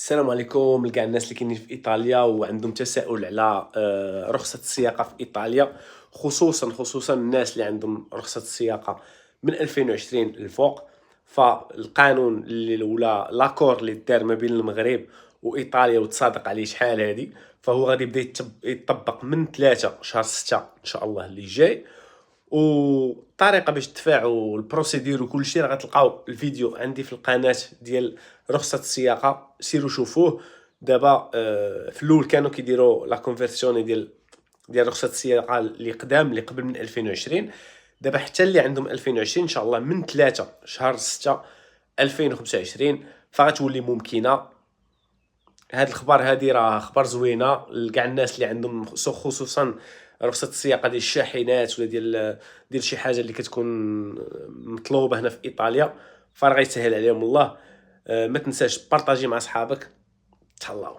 السلام عليكم لكاع الناس اللي كاينين في ايطاليا وعندهم تساؤل على رخصة السياقة في ايطاليا، خصوصا الناس اللي عندهم رخصة السياقة من 2020 للفوق. فالقانون ولا لاكور اللي دار ما بين المغرب وايطاليا وتصادق عليه شحال هادي، فهو غادي يبدا يطبق من 3 شهر 6 ان شاء الله اللي جاي. والطريقه باش تدفعوا البروسيدير وكل شيء راه غتلقاو الفيديو عندي في القناه ديال رخصه السياقه، سيروا شوفوه. دابا في الاول كانوا كيديروا لا كونفرسيون ديال رخصه السياقه اللي قدام اللي قبل من 2020. دابا حتى اللي عندهم 2020 ان شاء الله من 3 شهر 6 2025 فغتولي ممكنه. هاد الأخبار هادي راه أخبار زوينة لكاع الناس اللي عندهم خصوصًا رخصة السياقة ديال الشاحنات ولا ديال شي حاجة اللي كتكون مطلوبة هنا في إيطاليا، فراه غيسهّل عليهم الله. ما تنساش بارطاجي مع صحابك. تهلاو.